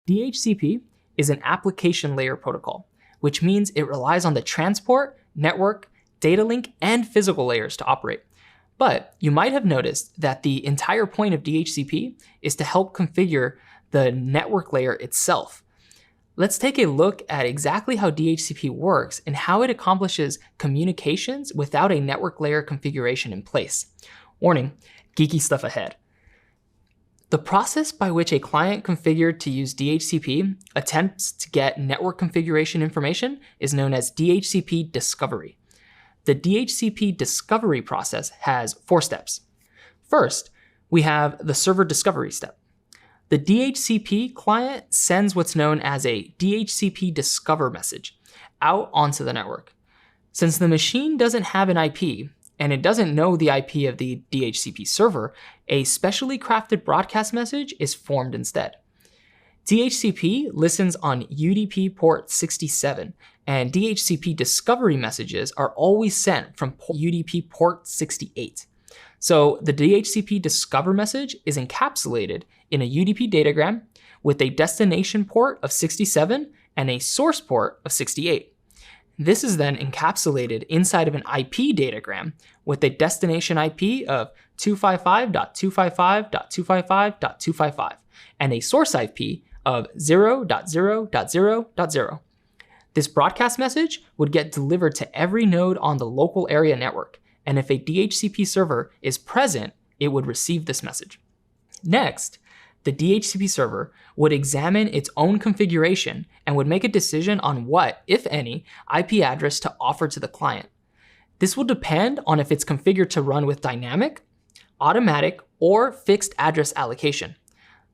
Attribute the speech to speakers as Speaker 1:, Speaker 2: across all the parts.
Speaker 1: DHCP is an application layer protocol, which means it relies on the transport, network, data link, and physical layers to operate. But you might have noticed that the entire point of DHCP is to help configure the network layer itself. Let's take a look at exactly how DHCP works and how it accomplishes communications without a network layer configuration in place. Warning, geeky stuff ahead. The process by which a client configured to use DHCP attempts to get network configuration information is known as DHCP discovery. The DHCP discovery process has 4 steps. First, we have the server discovery step. The DHCP client sends what's known as a DHCP discover message out onto the network. Since the machine doesn't have an IP, and it doesn't know the IP of the DHCP server, a specially crafted broadcast message is formed instead. DHCP listens on UDP port 67, and DHCP discovery messages are always sent from UDP port 68. So the DHCP discover message is encapsulated in a UDP datagram with a destination port of 67 and a source port of 68. This is then encapsulated inside of an IP datagram with a destination IP of 255.255.255.255 and a source IP of 0.0.0.0. This broadcast message would get delivered to every node on the local area network, and if a DHCP server is present, it would receive this message. Next, the DHCP server would examine its own configuration and would make a decision on what, if any, IP address to offer to the client. This will depend on if it's configured to run with dynamic, automatic, or fixed address allocation.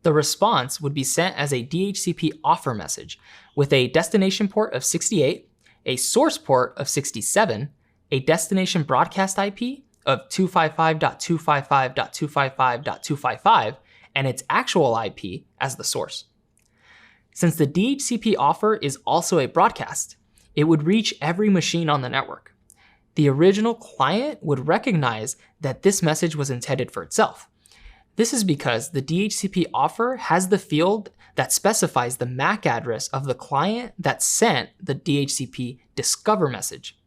Speaker 1: The response would be sent as a DHCP offer message with a destination port of 68, a source port of 67, a destination broadcast IP of 255.255.255.255, and its actual IP as the source. Since the DHCP offer is also a broadcast, it would reach every machine on the network. The original client would recognize that this message was intended for itself. This is because the DHCP offer has the field that specifies the MAC address of the client that sent the DHCP discover message.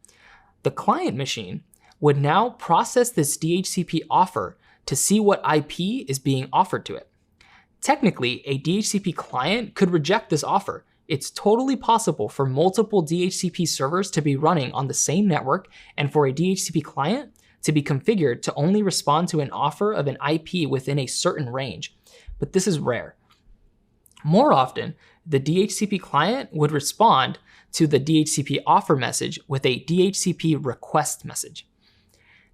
Speaker 1: The client machine would now process this DHCP offer to see what IP is being offered to it. Technically, a DHCP client could reject this offer. It's totally possible for multiple DHCP servers to be running on the same network and for a DHCP client to be configured to only respond to an offer of an IP within a certain range, but this is rare. More often, the DHCP client would respond to the DHCP offer message with a DHCP request message.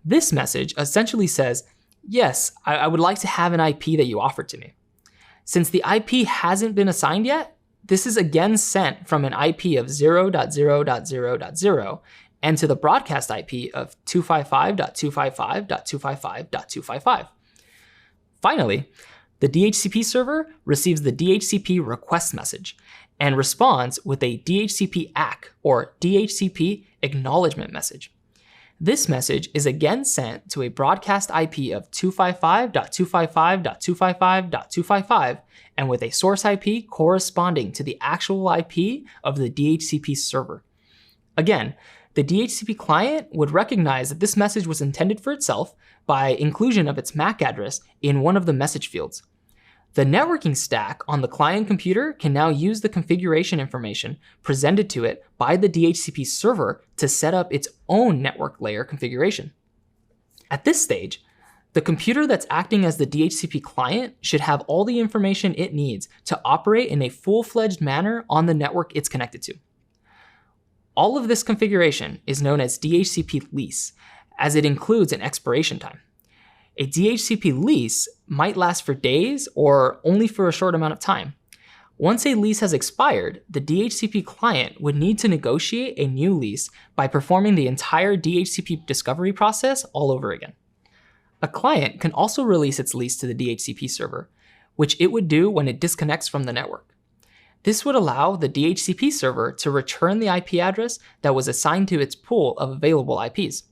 Speaker 1: This message essentially says, yes, I would like to have an IP that you offered to me. Since the IP hasn't been assigned yet, this is again sent from an IP of 0.0.0.0 and to the broadcast IP of 255.255.255.255. Finally, the DHCP server receives the DHCP request message and responds with a DHCP ACK or DHCP acknowledgement message. This message is again sent to a broadcast IP of 255.255.255.255 and with a source IP corresponding to the actual IP of the DHCP server. Again, the DHCP client would recognize that this message was intended for itself by inclusion of its MAC address in one of the message fields. The networking stack on the client computer can now use the configuration information presented to it by the DHCP server to set up its own network layer configuration. At this stage, the computer that's acting as the DHCP client should have all the information it needs to operate in a full-fledged manner on the network it's connected to. All of this configuration is known as DHCP lease, as it includes an expiration time. A DHCP lease might last for days or only for a short amount of time. Once a lease has expired, the DHCP client would need to negotiate a new lease by performing the entire DHCP discovery process all over again. A client can also release its lease to the DHCP server, which it would do when it disconnects from the network. This would allow the DHCP server to return the IP address that was assigned to its pool of available IPs.